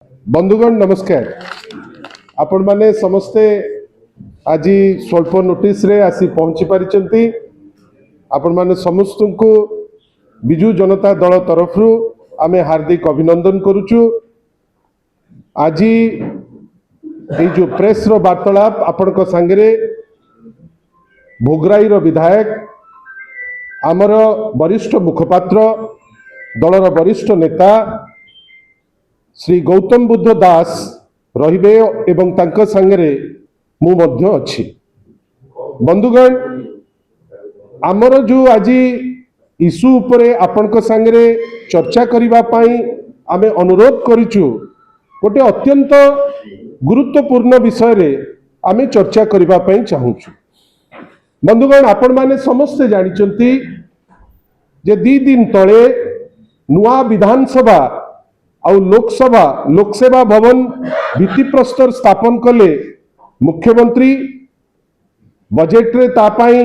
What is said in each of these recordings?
बंधुगण नमस्कार। आपण माने समस्ते आज स्वल्प नोटिस रे आसी पहुंची पारिचंती। आपण माने समस्त को बिजु जनता दल तरफ आमे हार्दिक अभिनंदन करुचु। आज ये जो प्रेस रो वार्तालाप आपण को संगे भोगराई रो विधायक आमर वरिष्ठ मुखपात्र दलर वरिष्ठ नेता श्री गौतम बुद्ध दास रहिबे एवं तांको संगे मु मध्य अछि। बंधुगण आमर जो आज इश्यू उपरे आपनको संगे चर्चा करिबा पई आमे अनुरोध करिचु। गोटे अत्यंत गुरुत्वपूर्ण विषय रे आमे चर्चा करिबा पई चाहूछु। बंधुगण आपण माने समस्त जानिचंती जे 2 दिन तळे नुआ विधानसभा आउ लोकसेवा भवन भित्तिप्रस्तर स्थापन कले मुख्यमंत्री। बजेट रे तापाई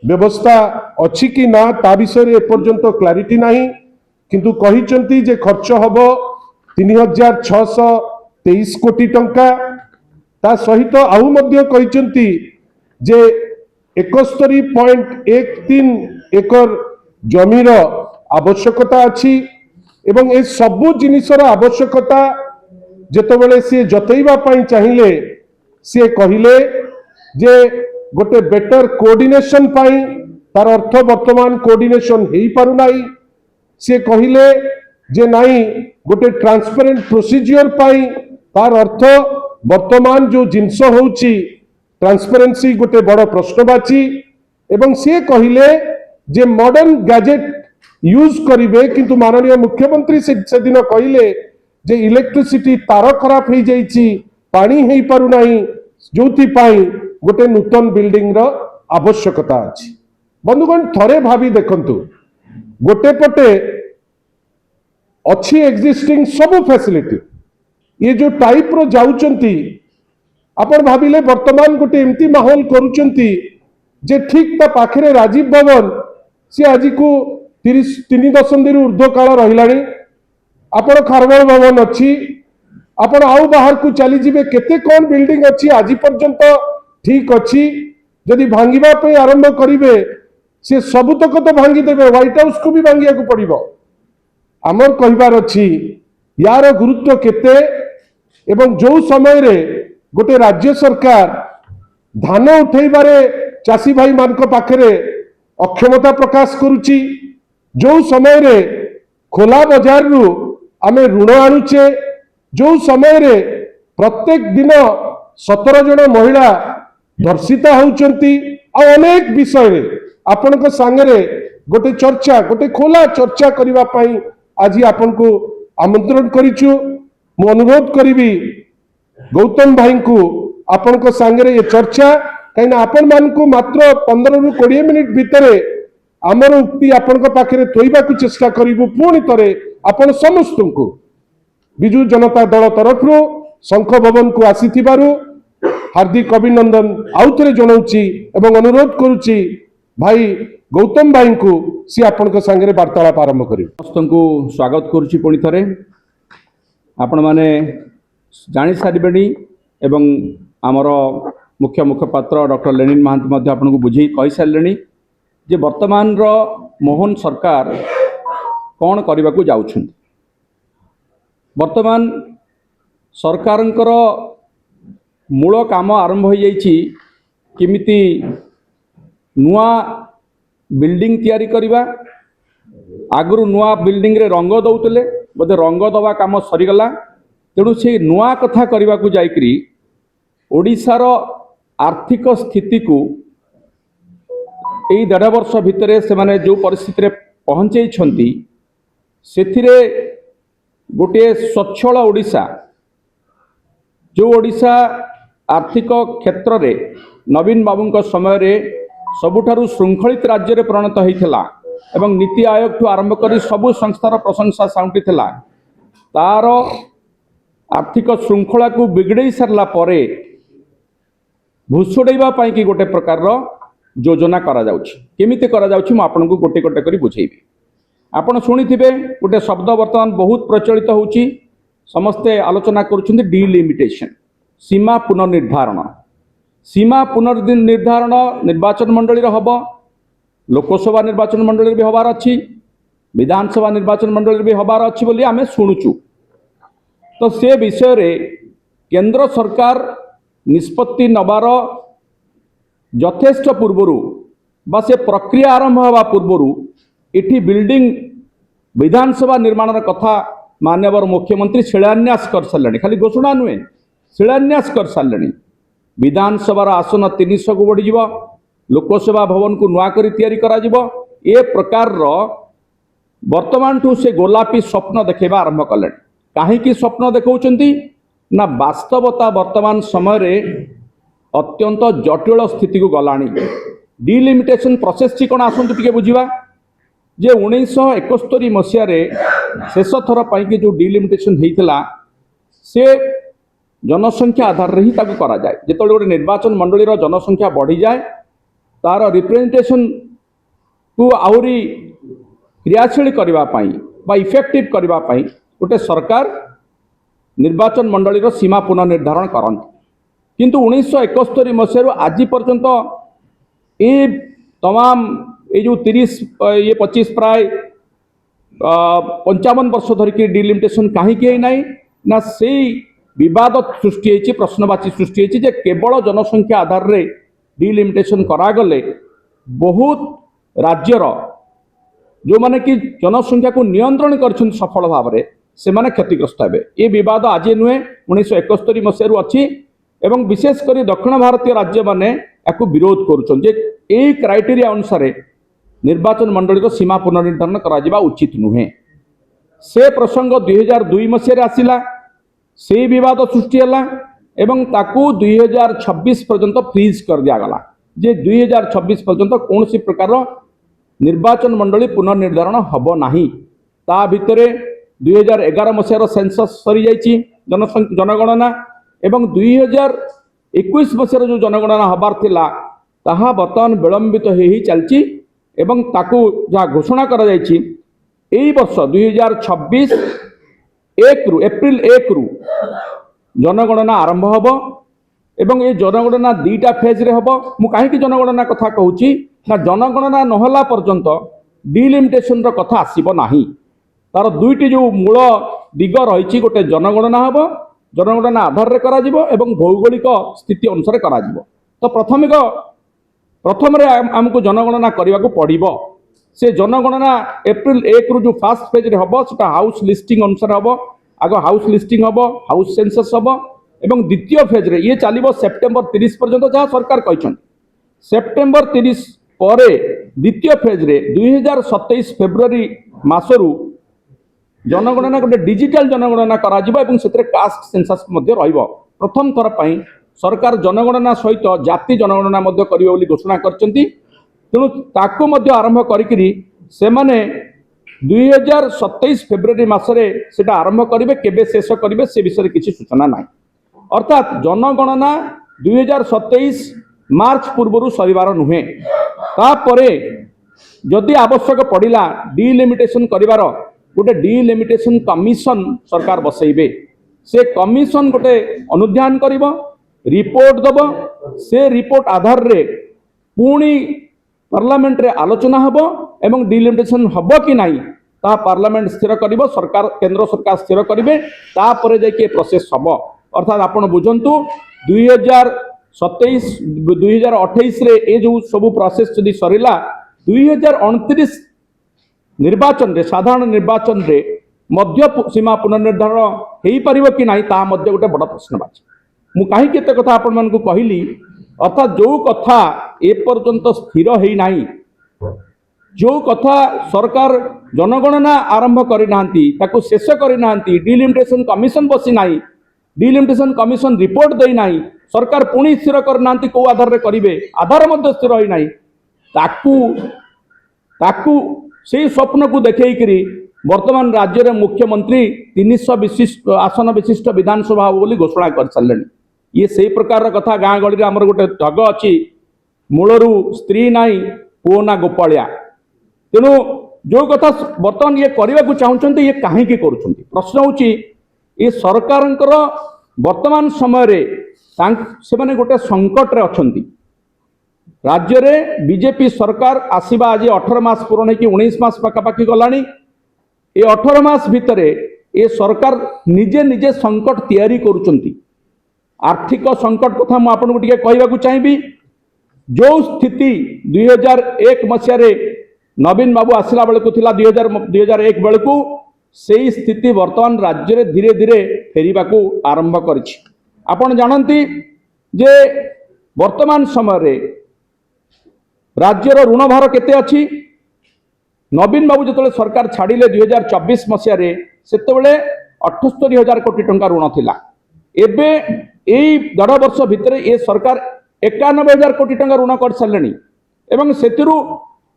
व्यवस्था अछि कि ना ता विषय रे एपर्यंत क्लारिटी नाही, किंतु कहिचंती जे खर्च हबो 3623 कोटी टंका। ता सहित आउ मध्य कहिचंती जे 71.13 एकर जमीर आवश्यकता अछि एवं ए सबु जिनिसर आवश्यकता जेतेबेले सी जतैबा पई चाहिए सी कहिले जे गोटे बेटर कोऑर्डिनेशन पई तार अर्थ वर्तमान कोऑर्डिनेशन हेई पारु नाही। सी कहिले जे नाही गोटे ट्रांसपेरेंट प्रोसीजर पई तार अर्थ वर्तमान जो जिंस होउची ट्रांसपेरेंसी गोटे बड़ प्रश्नवाची। एवं सी कहिले जे मॉडर्न गैजेट यूज करिवे, किंतु माननीय मुख्यमंत्री से दिन कहिले जे इलेक्ट्रिसिटी तार खराब हो जाइछि, पानी हेई पारु नाही, जोथि पाई गोटे नूतन बिल्डिंग रो आवश्यकता अछि। बंधुगण थरे भाभी देखंतु, गोटे पटे अछि एक्जिस्टिंग सब फैसिलिटी, ये जो टाइप रो जाउचंती आपण भाबिले वर्तमान गोटे एमती माहौल करूचंती जे ठीक ता पाखरे राजीव भवन से आज को 3 दशंधि ऊर्ध्व काल रहिलानी। आपण खारबल भवन अच्छी, आपण आउ बाहर को चली जिबे केते कोन बिल्डिंग अच्छी आज पर्यंत ठीक अच्छी। जदि भांगिबा पे आरंभ करिवे से सबुतक तो भांगी देबे, व्हाइट हाउस को भी भांगिया को पड़िबो। आमर कहिबार अच्छी यार गुरुत्व केते एवं जो समय रे गोटे राज्य सरकार धान उठेबारे चासी भाई मानक पाखरे अक्षमता प्रकाश करुची, जो समय रे खोला बाजार रु आमे ऋण आणुचे, जो समय रे प्रत्येक दिन 17 जन महिला धर्षिता होउचंती, आ अनेक विषय रे आपनक संगे गोटे चर्चा गोटे खोला चर्चा करिबा पई आज आपनको आमंत्रण करिचु। मु अनुरोध करिवि गौतम भाई को आपनक संगे ये चर्चा कहीं आपण मान को मात्र 15 रु 20 मिनिट भितरे आमर उक्ति आपण पाखे थोइबा को चेष्टा करिबु। पुणी तरे आपण समस्त को बिजु जनता दल तरफ शंख भवन को आसीथिबारु हार्दिक अभिनंदन आउ थे जनाऊँगी एवं अनुरोध करुच्ची भाई गौतम भाई को सी आपण संगे वार्तालाप आरंभ करें। समस्त को स्वागत करुच्ची पुणी थे। आपण मैंने जानी सारे एवं आमर मुख्य मुखपात्र डॉक्टर लेनिन महांती आपको बुझे कही सारे जे वर्तमान रो मोहन सरकार कौन करने को जाउछन। वर्तमान सरकारंकर मूल काम आरंभ हो जाइछि किमिति नुआ बिल्डिंग तैयारी करिबा। आगु नुआ बिल्डिंग रे रंग दउतले, बोधे रंग दवा काम सरीगला, तेणु से नुआ कथा करने को जाइकरी ओडिशार आर्थिक स्थिति को यही 1.5 वर्ष भितर से माने जो परिस्थिति पहुँचे से गोटे स्वच्छल ओडिशा, जो ओडिशा आर्थिक क्षेत्र रे नवीन बाबू समय रे सबुठारु श्रृंखलित राज्य रे परिणत होइथिला एवं नीति आयोग ठू आरंभ करी सबु संस्थार प्रशंसा साउंटी थिला। तार आर्थिक श्रृंखला को बिगड़ई सारला परे भुसुड़ैबा पाई कि गोटे प्रकार योजना करा जाउछि। केमिति करा जाउछि मु आपनको गोटे गोटे करी बुझेइबी। आपण शुणिथिबे गोटे शब्द वर्तमान बहुत प्रचलित होउछि समस्ते आलोचना करुछन्ति डिलिमिटेशन सीमा पुनर्निर्धारण सीमा पुनर्निर्धारण निर्वाचन मंडली हम लोकसभा निर्वाचन मंडली भी हबार अच्छी विधानसभा निर्वाचन मंडली भी हबार अच्छी बोली आमे शुणुचु तो से विषय रे केंद्र सरकार निष्पत्ति नबार यथेष्ट पूर्वरु बा से प्रक्रिया आरंभ हवा पूर्वरु इठी बिल्डिंग विधानसभा निर्माण कथा माननीय मुख्यमंत्री शिलान्यास कर सारे खाली घोषणा नुहे शिलान्यास कर सारे विधानसभा आसन 300 को बढ़ी लोकसभा भवन को नुआ करी तैयारी करा जिवो ए प्रकार रो वर्तमान ठू से गोलापी स्वप्न देखेबा आरंभ कले कहीं स्वप्न देखौचंती ना वास्तवता वर्तमान समय रे अत्यंत जटिल स्थिति को गलानी डिलिमिटेशन प्रोसेस टी कौन आसतु टिके बुझा जे 1971 मसीह शेष थर पाई जो डिलिमिटेशन होता से जनसंख्या आधार रे ही ताकू करा जाए जो गोटे निर्वाचन मंडली जनसंख्या बढ़ी जाए तार रिप्रेजेंटेशन को आहुरी क्रियाशील करने इफेक्टिव करने गोटे सरकार निर्वाचन मंडली सीमा पुनर्निर्धारण करती किंतु 1971 मसीह आज पर्यंत ये तमाम ये जो 25 प्राय 55 वर्ष धरिकी डिलिमिटेशन कहीं ना ना से विवाद सृष्टि होती प्रश्नवाची सृष्टि होती केवल जनसंख्या आधार रे डिलिमिटेशन करागले बहुत राज्यर जो माने कि जनसंख्या को नियंत्रण कर सफल भाव में से माने क्षतिग्रस्त हे ये बद आज नुहे 1971 मसीह अच्छी एवं विशेषकर दक्षिण भारतीय राज्य माने याकू विरोध करुछन जे एई क्राइटेरिया अनुसार निर्वाचन मंडली सीमा पुनर्निर्धारण करा उचित नुहे से प्रसंग 2002 मसीह आसिला से विवाद सृष्टि है एवं ताकू 2026 पर्यंत फ्रीज कर दिगला जे 2026 पर्यंत कौन सी प्रकार निर्वाचन मंडली पुनर्निर्धारण हम नाही ता भितरे 2011 मसीहार सेंसस सरी जाइए जनगणना एवं 2021 मसीहार जो जनगणना हबार थिला ताहा बर्तमान विलंबित ही चलची एवं ताकू जहाँ घोषणा करा जाइछि एई वर्ष 2026 एप्रिल 1 रु जनगणना आरंभ हब एवं ये जनगणना 2टा फेज रे हब मु काहे जनगणना कथा कहूची ना जनगणना नहला पर्यंत डिलिमिटेशन रो कथा आसीबो नाही तार दुईटी जो मूल दिग रही गोटे जनगणना हम जनगणना आधार रे करा जिवो एवं भौगोलिक स्थिति अनुसार करा जिवो तो प्रथम आमको जनगणना करने को पड़ो से जनगणना एप्रिल 1 रु जो फास्ट फेज रे हम से हाउस लिस्टिंग अनुसार हम आग हाउस लिस्टिंग हम हाउस सेंसस हम एवं द्वितीय फेज रे ये चलो सेप्टेम्बर 30 पर्यंत जहाँ सरकार कहते सेप्टेम्बर 30 पर द्वितीय फेज रे 2027 फेब्रुआरी मासरू जनगणना गोटे डिजिटल जनगणना करा एवं से कास्ट सेंसस प्रथम थर पर सरकार जनगणना सहित जाति जनगणना करिवे बोली घोषणा करछंती तेणु ताकू आरंभ करिकरी से माने 2027 फेब्रुआरी मासरे सेटा आरंभ करिवे केबे शेष करिवे से विषय किसी सूचना नाही अर्थात जनगणना 2027 मार्च पूर्व सरिवार नुहे तापरे जदि आवश्यक पड़िला डिलिमिटेशन करिवार गोटे डिलिमिटेशन कमिशन सरकार बसैबे से कमिशन गोटे अनुध्यान करिवो रिपोर्ट दब से रिपोर्ट आधार रे पुणी पार्लियामेंट रे आलोचना हबो एवं डिलिमिटेशन हबो कि नाही ता पार्लियामेंट स्थिर करिवो सरकार केंद्र सरकार स्थिर करिवे तापरे जाके प्रोसेस हबो अर्थात आपण बुझंतु 2027 2028 रे ए जो सब प्रोसेस जदि सरिला 2029 निर्वाचन रे साधारण निर्वाचन रे मध्य सीमा पुनर्निर्धारण हो पारिबो कि नाही ता मध्य गोटे बड़ प्रश्नवाची मु कहीं केते कथा आपण मानकु कहली अर्थात जो कथा ए पर्यंत स्थिर है नाही जो कथा सरकार जनगणना आरंभ करि नांती ताको शेष करि नांती डिलिमिटेशन कमिशन बसी नाही डिलिमिटेशन कमिशन रिपोर्ट देई नाही सरकार पुणी स्थिर कर नांती को आधार रे करिवे आधार मध्य स्थिर होई नाही ताकू से स्वप्न को देखैकरी वर्तमान राज्य रे मुख्यमंत्री 300 विशिष्ट आसन विशिष्ट विधानसभा बोली घोषणा कर सारे ये से प्रकार कथा गाँ गली आमर गोटे ढग अच्छी मूलरू स्त्री नाई पुओ ना गोपालिया तेणु जो कथा बर्तमान ये करने को चाहते ये कहीं कर प्रश्न होची ये सरकारଙ୍କର वर्तमान समय रे से माने गोटे संकट रे अछंती। राज्य रे बीजेपी सरकार आसीबा आज 18 मास पूर्ण कि 19 मास पाखापाखि गलानी। ये 18 मास भितरे ये सरकार निजे निजे संकट तैयारी करुचंती। आर्थिक संकट कथा मु आपन को टिके कहबाकू चाहिबी। जो स्थिति 2001 मसिया नवीन बाबू आसला बेलू थिला 2001 बेलू से स्थिति वर्तमान राज्य रे धीरे धीरे फेरिबाकू आरंभ करिछि। आपण जानती जे वर्तमान समय रे राज्यर ऋण भार केते अछि। नवीन बाबू जो सरकार छाड़िले 2024 मसिया सेतेबेले 78,000 कोटी टंका ऋण थिला। एबे एई 1.5 वर्ष भितर ए सरकार 91,000 कोटी टंका ऋण कर सारलेनी एवं सेतिरु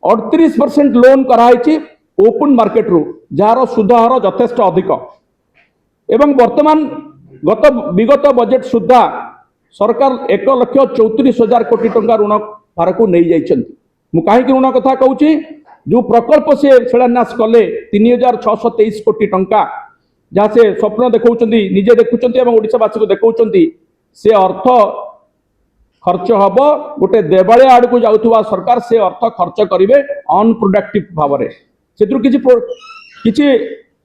38% लोन कराइछि ओपन मार्केट रु, जार सुध हार यथेष्ट अधिक। एवं वर्तमान विगत बजेट सुधा सरकार 1,34,000 कोटी टंका ऋण भार को नहीं जाइछन्ति। मु काहे कि ऋण कथा कहूछि, जो प्रकल्प से शिलान्यास कले 3,623 कोटी टंका जहाँ से स्वप्न देखौचन्ति, निजे देखुचन्ति एवं ओडिशावासी को देखौचन्ति, से अर्थ खर्च हब गोटे देवालिया आड़ को जाउथुवा सरकार से अर्थ खर्च करिवे अनप्रोडक्टिव भाव रे। सेतु किछि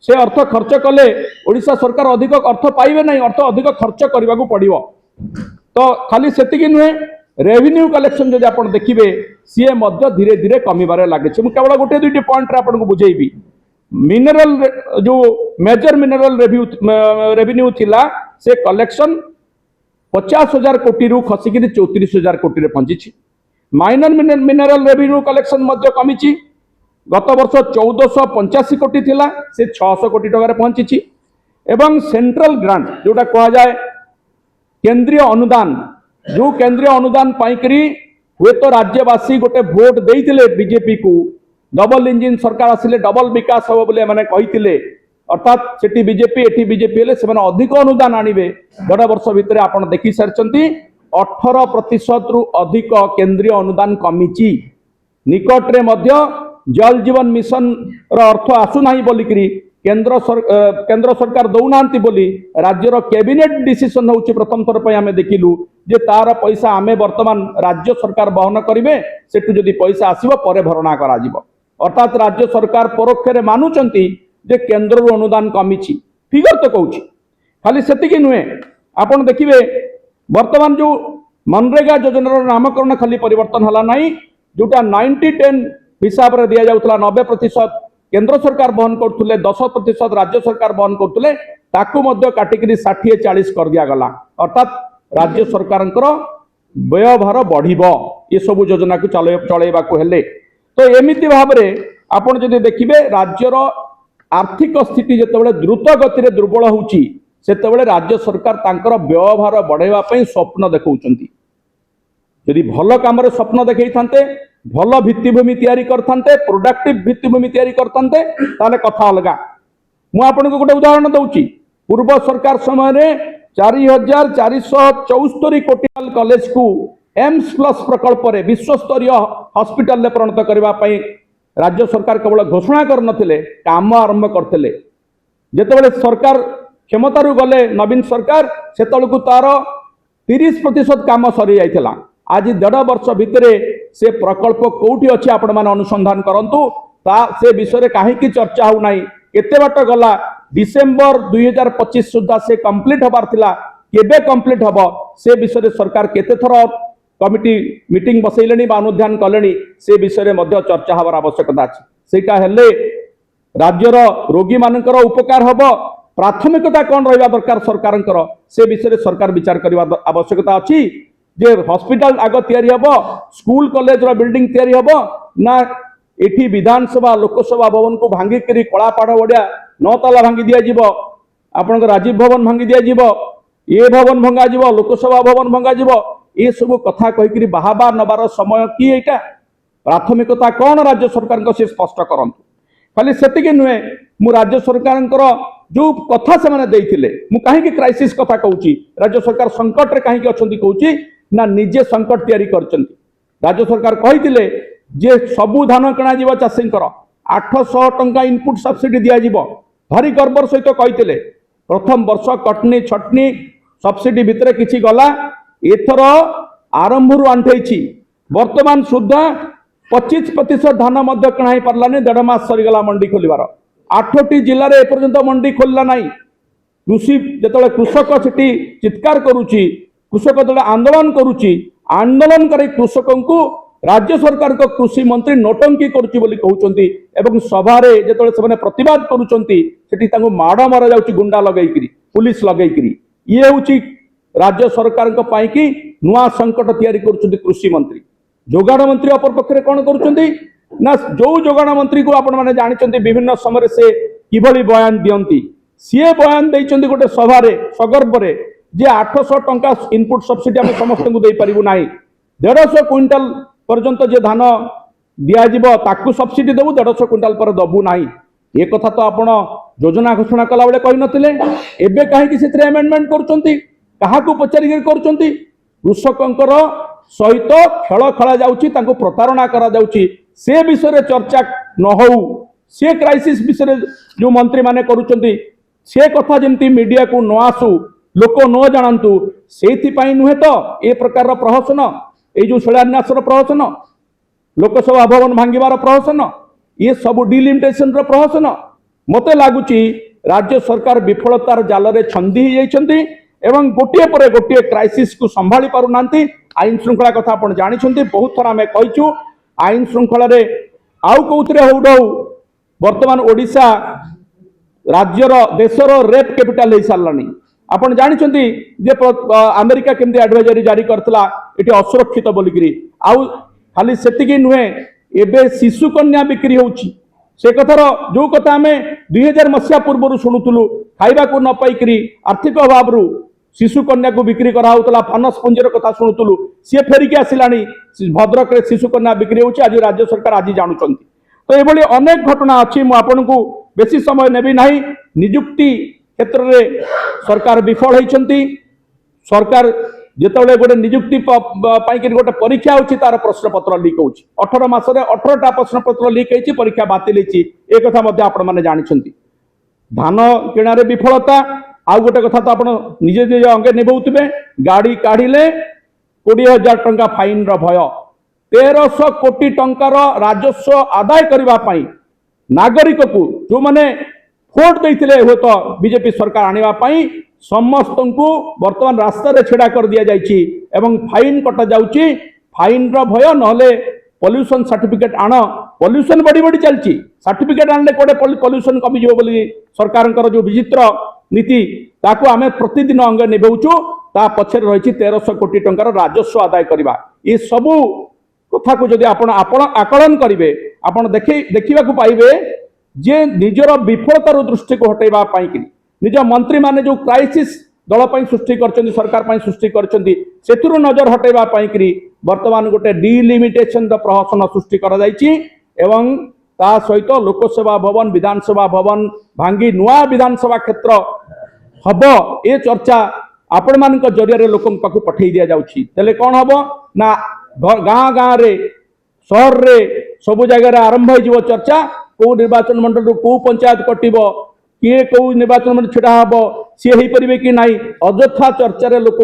से अर्थ खर्च कले ओडिशा सरकार अधिक अर्थ पाइबे नहीं, अर्थ अधिक खर्च करबाकू पड़िबो। तो खाली सेतिकी नुहे, रेवेन्यू कलेक्शन जदि आपण देखिबे सीए मध्य धीरे धीरे कमिबारे लागे। मु केवल गोटे दुईटी पॉइंट रे आपन को बुझेइबी। मिनरल जो मेजर मिनरल रेवेन्यू थिला से कलेक्शन 50,000 कोटी रु खसिकी 34,000 कोटी रे पहुंची। माइनर मिनरल रेवेन्यू कलेक्शन मध्य कमिची। गत वर्ष 1485 कोटी थिला से 600 कोटी टका रे पहुंची। एवं सेंट्रल ग्रांट जोटा कहा जाए केंद्रीय अनुदान, जो केंद्रीय अनुदान पाइकरी हुए तो राज्यवासी गोटे भोट देइतिले बीजेपी को, डबल इंजिन सरकार आसिले डबल विकास हो बोले माने कहितिले। अर्थात सेठी बीजेपी एठी बीजेपी हेले से माने अधिक अनुदान आनिबे। 1.5 वर्ष भितर आपण देखि सारचंती 18% रु अधिक केंद्रीय अनुदान कमिची। निकट रे मध्य जल जीवन मिशन रो अर्थ आसु नाही बोलिकरी केंद्र सरकार दौनांती बोली राज्यर कैबिनेट डिसीजन होउची। प्रथम थर पे आमे देखिलु जे तार पैसा आमे वर्तमान राज्य सरकार वहन करिवे, सेटु जदि पैसा आसीबो परे भरणा करा जिवो। अर्थात राज्य सरकार परोक्ष रे मानुचंती जे केंद्र रो अनुदान कमिची। फिगर तो कहूची, खाली सेतिकी नुहे। आपण देखिबे वर्तमान जो मनरेगा योजना नामकरण खाली परिवर्तन हला नाही, जोटा 90-10 हिसाब रे दिया जाउतला। 90% केंद्र सरकार बहन करथुले, 10% राज्य सरकार बहन करथुले, ताकू मध्य काटिकरी 60-40 कर दिया गला। अर्थात राज्य सरकारंकर व्यय भार बढ़िबो ये सब योजना को चलैबाकू हेले। तो एमिति भाव रे आपण जदि देखिबे राज्यर आर्थिक स्थिति जेतेबेले द्रुत गति रे दुर्बल होउची, सेतेबेले राज्य सरकार तांकर व्यय भार बढ़ाइबा पई स्वप्न देखौचंती। यदि भल काम रे स्वप्न देखै थांते, भल भित्तिभूमि तैयारी करथांते, प्रोडक्टिव भित्तिभूमि तैयारी करथांते, ताले कथा अलगा। मु आपन को गोटे उदाहरण दउची। पूर्व सरकार समय रे 4,474 कोटी कॉलेज को एम्स प्लस प्रकल्प रे विश्व स्तरीय हॉस्पिटल ले परिणत करबा पई राज्य सरकार केवल घोषणा कर नथिले, काम आरंभ करथिले। जेतेबेले सरकार क्षमतारू गले नवीन सरकार, सेतलकू तार 30% काम सरी जाइथिला। आज 1.5 वर्ष भितरे से प्रकल्प कोठी अछि आपण माने अनुसंधान करंतु, ता से विषय रे काहे की चर्चा हो नाही। केते बाट गला, डिसेंबर 2025 सुद्धा से कंप्लीट होबार थिला, केबे कंप्लीट होबो से विषय रे सरकार केते थर कमिटी मीटिंग बसैलेनी बा अनुध्यान कलेनी, से विषय रे मध्य चर्चा हबार आवश्यकता अछि। सेटा हेले राज्यर रोगी मानकर उपकार हबो, प्राथमिकता कौन रहिबा दरकार सरकारंकर, से विषय रे सरकार विचार करबा आवश्यकता अछि। जे हॉस्पिटल आग तैयारी हबो, स्कूल कॉलेज रो बिल्डिंग तैयारी हबो ना, एठी विधानसभा लोकसभा भवन को भांगी करी कलापाड़ वडिया 9 ताला भांगी दिया जिवो, आपन राजीव भवन भांगी दिया जिवो, ए भवन भंगा जिवो, लोकसभा भवन भंगा जिवो, ए सब कथा कहि करी बाहाबार नबार समय की एटा। प्राथमिकता कौन राज्य सरकार को से स्पष्ट करंतु। खाली सेतिके नुहे, मु राज्य सरकारंकर जो कथा से माने देइथिले, मु काहे कि क्राइसिस कथा कहूची, राज्य सरकार संकट रे काहे कि अछंती कहूची ना, निजे संकट तैयारी करचंती। राज्य सरकार कहिथिले जे सबु धान किणा जीव चाषींकर 800 टंका इनपुट सब्सिडी दिया जीव, भारी गर्वर सहित कहिथिले। प्रथम वर्ष कटनी छटनी सब्सिडी भितर किछि गला एथर आरंभ आंठेछि वर्तमान सुधा 25% धान मध्य किणा ही पार्लानी 1.5 मास सरीगला मंडी खोलिबार 8टी जिले में एपर्यंत मंडी खोलला नहीं कृषि जो कृषक सेठी चित्कार करुच्ची कृषक जो आंदोलन करुच्ची आंदोलन कर कृषक को राज्य सरकार को कृषि मंत्री नोटंकी करुच्ची बोली कहउचंती एवं सभा रे जेतले से प्रतिवाद करुचंती सेठी तांको माड़ मारा जाउची गुंडा लगैकरी पुलिस लगैकरी ये होची राज्य सरकार को पाई कि नुआ संकट तैयारी करुचंती कृषि मंत्री जोगाण मंत्री अपर पक्षरे कौन करुचंती ना जो जोगाण मंत्री को आपण माने जानिचंती विभिन्न समय से किभली बयान दियंती सीए बयान देइचंती गोटे सभा रे सगर्भ रे जे 800 टंका इनपुट सब्सिडी हम समस्त को दे परिबु नाही 150 क्विंटल पर्यंत जे धान दिया जिवो ताकू सब्सिडी देबु 150 क्विंटल पर दबु नाही ए कथा तो आपण योजना घोषणा कला बेले कहि नथिले एबे काहे कि सेत्रे अमेंडमेंट करूचंती काहा को पचारि करूचंती कृषकंकर सहित खेल खेला जाउची तांको प्रतारणा करा जाउची से विषय रे चर्चा न हो से क्राइसिस विषय जो मंत्री माने करूचंती से कथा जेमती मीडिया को न आसू लोक न जानतु से नुहे तो ए प्रकार प्रहसन ये जो शिलान्यास प्रहसन लोकसभा भवन भांगिबार प्रहसन ये सब डिलिमिटेशन प्रहसन मते लागुची राज्य सरकार विफलतार जाल रे छंदी हो जाइछंती एवं गोटे पर गोटे क्राइसिस को संभाली पारु नांती आईन श्रृंखला कथा आपण जानिछंती बहुत थर आमे कहिछु आईन श्रृंखला रे आउ कोउतरे होडौ वर्तमान ओडिशा राज्यर देशर रेप कैपिटल हो सारानी आपण जानिछंती जे अमेरिका केमती एडवाइजरी जारी करतला एटी असुरक्षित बोलिकरी आउ खाली सेतिकी नुहे एबे शिशु कन्या बिक्री होउची से कथार जो कथा आमे 2000 मसिया पूर्व शुणुतलु खाइबा को न पाइकरी आर्थिक अभाव शिशु कन्या को बिक्री करा होतला फानस पुंजीर कथा शुणुतलु सी फेरिकी आसिलानी भद्रक रे शिशु कन्या बिक्री होउची आज राज्य सरकार आज जानुचंती तो एभली अनेक घटना अछि मु आपनकु बेसी समय नेबी नाही नियुक्ति क्षेत्र में सरकार विफल होती सरकार जिते गोटे नियुक्ति गोटे परीक्षा होची तार प्रश्न पत्र लीक होची 18 मासरे 18टा प्रश्न पत्र लीक होची परीक्षा बातिल होची ए कथा मध्ये आपण माने जानिछंती धान किणारे विफलता आउ गोटे कथा तो आपण निजे निजे अंगे निभौतबे गाड़ी काढिले 20,000 टंका फाइन रो भय 1300 कोटी टंकार राजस्व आदाय करबा पई नागरिक को जो माने भोट देते हुए तो बीजेपी सरकार आनिबा पई समस्त को वर्तमान रास्ता रे छेड़ा कर दिया जाइछि एवं फाइन कटा जाउछि फाइन रो भय नहले पॉल्यूशन सर्टिफिकेट आण पॉल्यूशन बड़ी बड़ी चलछि सर्टिफिकेट आनले कोडे पॉल्यूशन कमी जिवो बोली सरकारनकर जो विचित्र नीति ताको आमे प्रतिदिन अंग नेबौछु ता पछरे रहिछि 1300 कोटी टंकार राजस्व आदाय करबा ए सबु कथा को जदि आपण आकलन करिवे आपण देखिबा को पाइबे जे निजर विफलतार दृष्टि को हटेबा पाई कि निज मंत्री माने जो क्राइसिस दल पाई सृष्टि करचंदी सरकार पाई सृष्टि करचंदी सेतुरु नजर हटेबा पाई कि वर्तमान गोटे डिलिमिटेशन प्रहसन सृष्टि करा जाइछि एवं ता सहित लोकसभा भवन विधानसभा भवन भांगी नुआ विधानसभा क्षेत्र हबो ए चर्चा आपण मानक जरिया लोकन पाखु पठेई दिया जाउछि तले कोन हबो ना गाँ गाँ रे शहर रे सब जगह आरंभ हो चर्चा कौ निर्वाचन मंडल कौ पंचायत कटिब किए कौ निर्वाचन मंडल छिड़ा हम सी हो पारे कि ना अଯଥା चर्चा लोक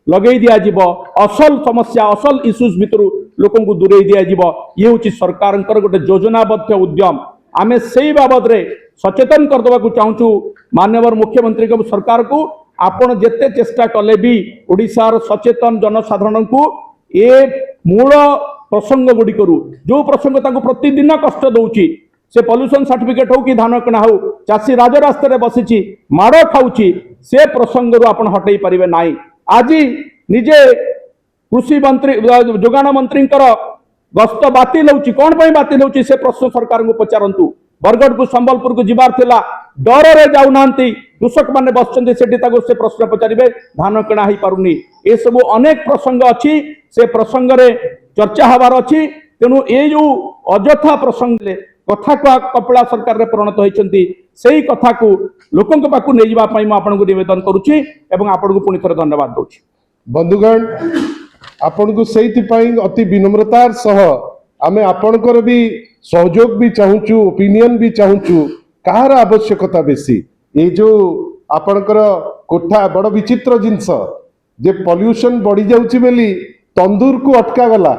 लगे दिज्व असल समस्या असल इश्यूज भितर लोक दूरे दिज्व ये हूँ सरकार गोटे योजनाबद्ध उद्यम आमे से बाबद रे सचेतन करदेवा चाहूँ माननीय मुख्यमंत्री सरकार को आपण जेते चेष्टा कले भी ओडिशार सचेतन जनसाधारण को ए मूल प्रसंग गुड़ी जो प्रसंग प्रतिदिन कष्ट दौची से पॉल्यूशन सर्टिफिकेट हो कि धान किणा हो चाषी राजरास्ता बसी माड़ खाऊची से प्रसंग आपण हटई पारे ना आज निजे कृषि मंत्री जोगाण मंत्री गस्त बातिल होची कौन पर बातिल होची से प्रश्न सरकार को पचारंतु बरगढ़ को संबलपुर को जीवार थिला डर रे जाऊना कृषक माने बसचंदी सेठी ताको से प्रश्न पचारिबे धान किणा ही पारुनी ए सब अनेक प्रसंग अच्छी से प्रसंग रे चर्चा हबार अच्छी तेणु ये जो अଯଥା प्रसंग कथा को कपिला सरकार रे परिणत होइचंती सेही कथा को लोकंक पाकु नै जिबा पई म आपन को निवेदन करूची एवं आपन को पुनि थरे धन्यवाद दोची बंधुगण आपन को सेहिति पई अति विनम्रतार सह आमे आपनकर भी सहयोग भी चाहूचु ओपिनियन भी चाहूचु कहार आवश्यकता बेसी ये जो आपणकर कोठा बड़ विचित्र जिनस जे पॉल्यूशन बढ़ी जाउची बेली तंदूर को अटका गला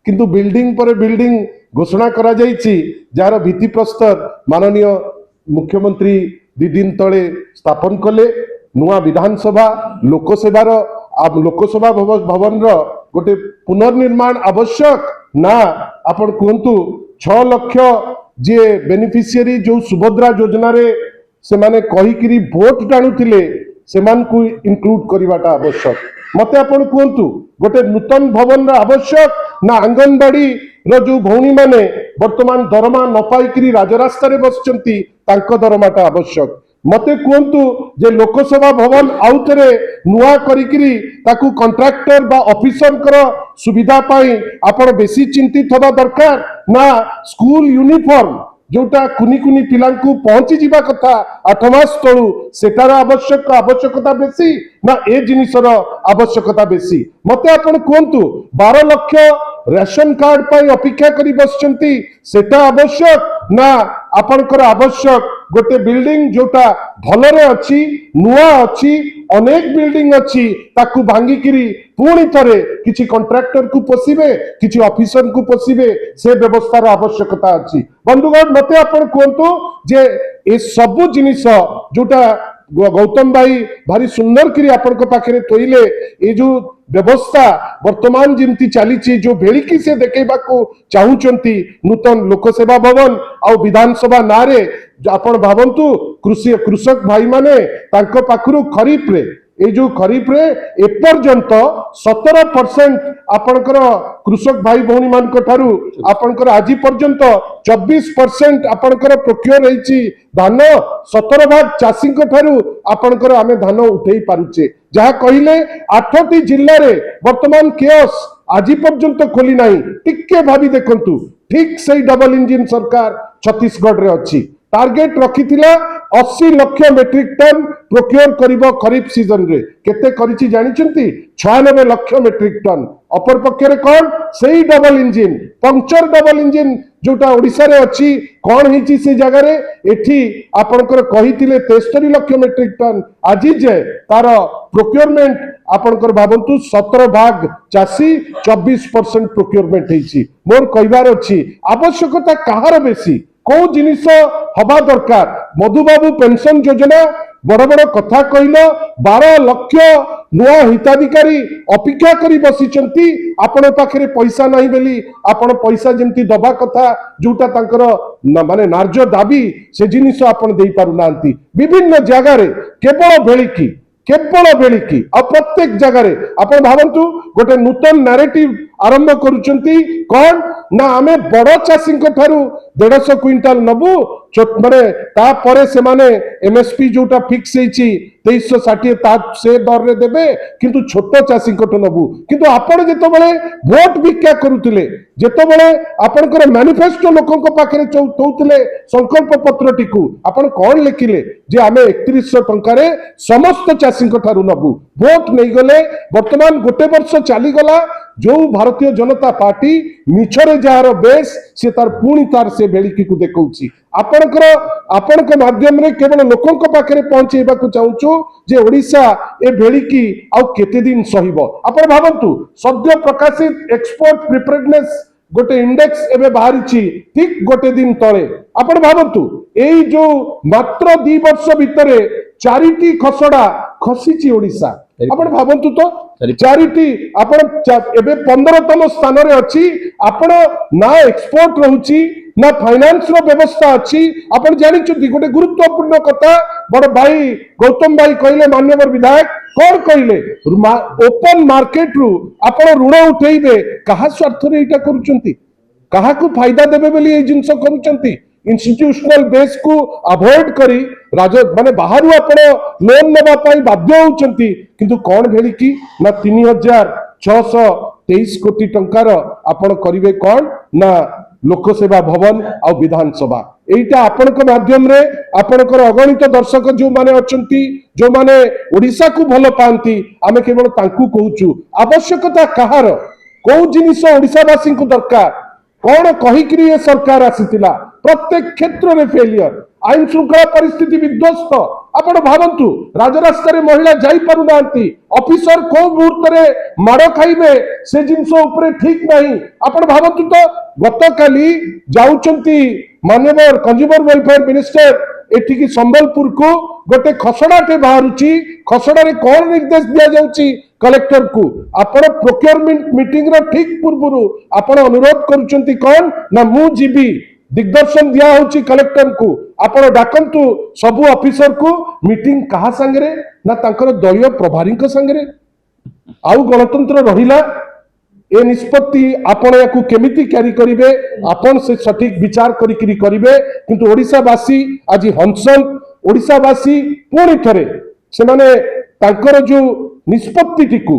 किंतु बिल्डिंग पर बिल्डिंग घोषणा करा जाइछि जार भित्ति प्रस्तर माननीय मुख्यमंत्री 2 दिन तले स्थापन कले नुआ विधानसभा लोकसेवार लोकसभा भवन रो गोटे पुनर्निर्माण आवश्यक ना आपण कहतु 6 लाख जे बेनिफिशियरी जो सुभद्रा योजना रे से माने कहिकिरी भोट टाणुथिले सेमान को इंक्लूड करिवाटा आवश्यक मते आपण कहतु गोटे नूतन भवन रा आवश्यक ना आंगनबाड़ी रो जो भौणी माने वर्तमान दरमा न पाइकिरी राजरास्ता रे बसचंती तांको दरमाटा आवश्यक मते कहतु जे लोकसभा भवन आउतरे नुआ करिकिरी ताकू कॉन्ट्रैक्टर बा ऑफिसर कर सुविधा पाई आपण बेसी चिंतित होबा दरकार ना स्कूल यूनिफॉर्म जोटा कुनी कुनी पिलांकू पहुंची जीवा कथा 8 मास तळू सेटार आवश्यकता बेसी ना ए जिनिसर आवश्यकता बेसी मते आपण कहतु 12 लाख रेशन कार्ड पाई अपेक्षा करी बसचंती सेटा आवश्यक ना आपनकर आवश्यक गोटे बिल्डिंग जोटा भलरे अच्छी नुआ अच्छी अनेक बिल्डिंग अच्छी ताकू भांगी किरी पुणी थरे किछि कॉन्ट्रैक्टर को पोसिबे किछि ऑफिसर को पोसिबे से व्यवस्थार आवश्यकता अच्छी बंधुगण मते आपण कहतु जे ए सब जिनिस जोटा गौतम भाई भारी सुंदर करी आपण पाखे तोइले ये जो व्यवस्था वर्तमान जिमती चली जो भेड़िकी से देखा चाहूंती नूतन लोकसेवा भवन आउ विधानसभा नारे आपण भावंतु कृषक भाई माने तांको पाखरु खरीफ रे ए जो खरीफ रे एपर्यंत 17% आपणकर कृषक भाई भौणी मान ठारू आपणकर आज पर्यंत 24% आपणकर प्रोक्योर होईची धान 17 भाग चाषी ठारू आपणकर आमे धान उठेई पारुचे जहा कहिले 8टी जिल्ला रे वर्तमान केओस आज पर्यंत खोली नाही टिके भाबी देखंतु ठीक सही डबल इंजिन सरकार छत्तीसगढ़ रे अछि टार्गेट रखिथिला 80 लाख मेट्रिक टन प्रोक्योर करिबो खरीफ सीजन रे केते करिछि जानिचंती 96 लाख मेट्रिक टन अपर पक्ष रे कोन सही double engine puncture double engine जोटा ओडिसा रे अछि कोन हिची से जगह रे एठी आपनकर कहिथिले 73 लाख मेट्रिक टन आज जे तार प्रोक्योरमेंट आपनकर भाबंतु 17 भाग चासी 24% प्रोक्योरमेंट हिची मोर कहिबार अछि आवश्यकता कहार बेसी को जिनिस हवा दरकार मधुबाबू पेंशन योजना बड़ बड़ कथा कहल 12 लाख नुआ हिताधिकारी अपेक्षा करी बसिचंती आपण पाखरे पैसा नहीं बेली आपण पैसा जेमती दबा कथा जोटा तांकर माने नार्य दाबी से जिनिस आपण देई पारु नांती विभिन्न जगह रे केवल बेलिकी आ प्रत्येक जगह रे आपण भावंतु गोटे नूतन नैरेटिव आरंभ करूचंती कौन ना आमे बड़ चाषी ठारू 150 क्विंटाल नबू माने ता परे से माने एमएसपी जोटा फिक्स होईची 2360 ता से दर रे देबे किंतु छोट चाषी नबू किंतु आपण जेतो बेले वोट भिक्षा करूतिले जेतो बेले आपनकर मैनिफेस्टो लोकन पाखरे चौतौतिले संकल्प पत्र टिकू आपण कोन लिखिले जे आमे 3100 टंका रे समस्त चाषी ठारू नबू वोट नहीं गले वर्तमान गोटे वर्ष चली गला जो Bharatiya Janata party मिछरे jar base से तार पुणी तार से बेलिकी को देखौची आपनकर माध्यम रे केवल लोकन पाखरे पहुंचेबा को चाहूचु जे ओडिसा ए बेलिकी आउ केते दिन सहिबो आपण भाबंतु सद्य प्रकाशित एक्सपोर्ट प्रिपेयर्डनेस गोटे इंडेक्स एबे बाहरिची ठीक गोटे दिन तळे आपण भाबंतु एई जो मात्र 2 वर्ष भितरे 4टी खसडा खसीची ओडिसा आपण भाबंतु तो 4टी आपण एबे 15तम स्थान रे अछि आपण ना एक्सपोर्ट रहउची ना फाइनेंस रो व्यवस्था अछि आपण जानि छु गोटे गुरुत्वपूर्ण कथा बड़ भाई गौतम भाई कहले माननीय विधायक कोन कहले ओपन मार्केट रु आपण ऋण उठेइबे कहा स्वार्थ रे एटा करूचंती कहा को फायदा देबे बेली ए जिंस करूचंती इंस्टीट्यूशनल बेस को अवॉइड करी माने बाहर आपण लोन नेबा पाई बाध्य होचंती किंतु कोन भेली की ना 3623 कोटी टंकार आपण करिवे कोन ना लोकसेवा भवन आ विधानसभा एटा आपनक माध्यम रे आपनकर अगणित दर्शक जो माने अछंती जो माने ओडिसा को भलो पांती आमे केवल तांकू कहूचु आवश्यकता कहार को जिनिस ओडिसावासी को दरकार कौन कहिकरी ये सरकार आसीतिला प्रत्येक क्षेत्र में फेलियर आईन श्रृंखला परिस्थिति विध्वस्त आपण भावंतु राजरास्तार महिला जाई पारु नांती ऑफिसर को मुहूर्त रे माड़ खाइबे से जिंस उपरे ठीक नहीं आपण भावंतु तो गतकाली जाउचंती माननीय कंज्यूमर वेलफेयर मिनिस्टर एठिकी संबलपुर को गोटे खसड़ाटे बाहरुची खसड़ारे कौन निर्देश दिया जाउची कलेक्टर को आपण प्रोक्योरमेंट मीटिंग रो ठीक पूर्वरु आपण अनुरोध करूचंती कौन ना मु जीबी दिग्दर्शन दिया होची कलेक्टर को आपण डाकंतु सबु ऑफिसर को मीटिंग कहा संगरे ना तांकर दलीय प्रभारी को संगरे आउ गणतंत्र रहिला ए निष्पत्ति आपण याकू केमिति क्यारी करिवे आपण से सठिक विचार करिकरी करिवे किंतु ओडिसावासी आज हंसन ओडिसावासी पुणी थरे से माने तांकर जो निष्पत्ति को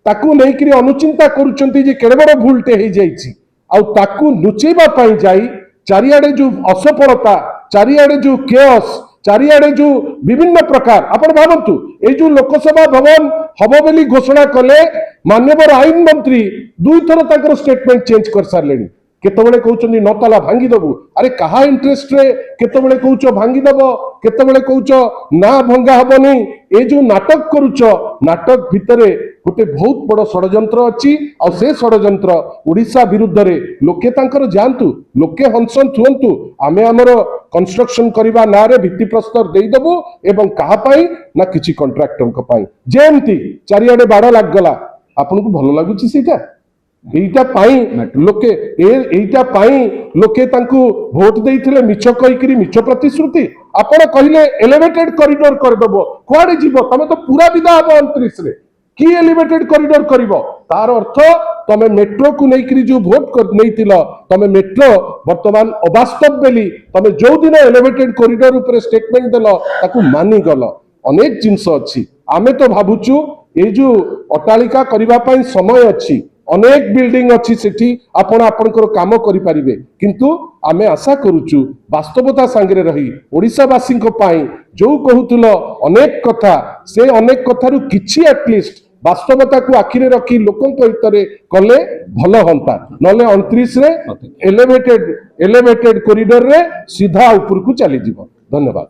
ताकू लेकिरी अनुचिंता करूचंती जे केड़े बड़ भूलटे हे जाईची आ ताकू लुचेबा पई जाई चारियाडे जो असफलता चारियाडे जो केओस चारियाडे जो विभिन्न प्रकार आपण भावंतु ए जो लोकसभा भवन हबो बोली घोषणा कले माननीय आईन मंत्री दुई थर ताकर स्टेटमेंट चेंज कर सारलेनी केतबेले कहउचंदी नताला भांगी दबु अरे कहा इंटरेस्ट रे केतबेले कहउचो भांगी दबो केतबेले कहउचो ना भंगा हबनी ए जो नाटक करूच नाटक भितरे गोटे बहुत बड़ षडयंत्र अछि आ से षडयंत्र ओडिसा विरुद्ध रे लोके तांकर जानतु लोके हंसन थुंतु आमे हमर कंस्ट्रक्शन करिबा ना रे भित्ति प्रस्तर देई दबु एवं कहा पाई ना किछि कॉन्ट्रैक्टर को पाई जेमती चारियाडे बाड़ लाग गला आपन को भलो लागुछि सेटा एइटा पाई लोके एइटा पाई लोके तांकु वोट देइथिले मिछ कहिकरी मिछ प्रतिश्रुति आपण कहिले एलिवेटेड कॉरिडोर कर दबो कुआडे जीवो तमे तो पूरा विदा हबो 29 रे की एलिवेटेड कॉरिडोर करिवो तार अर्थ तमे मेट्रो को नेइकरी जो वोट कर नेइतिलो तमे मेट्रो वर्तमान अवास्तव बेली तमे जो दिन एलिवेटेड कॉरिडोर ऊपर स्टेटमेंट देलो ताकू मानि गलो अनेक जिंस अछि आमे तो भाबुचु ए जो अटालिका करिबा पई समय अछि अनेक बिल्डिंग अच्छी सेठी आपण आपनकर काम करि परिबे किंतु आमे आशा करूचु वास्तवता सांगरे रही ओडिसावासी को पाई जो कहूतुलो अनेक कथा से अनेक कथारु किछि एटलिस्ट वास्तवता को आखिरे रखी लोकों हितरे कले भल हंता नले 29 रे एलिवेटेड कॉरिडोर रे सीधा ऊपर को चली जीव धन्यवाद।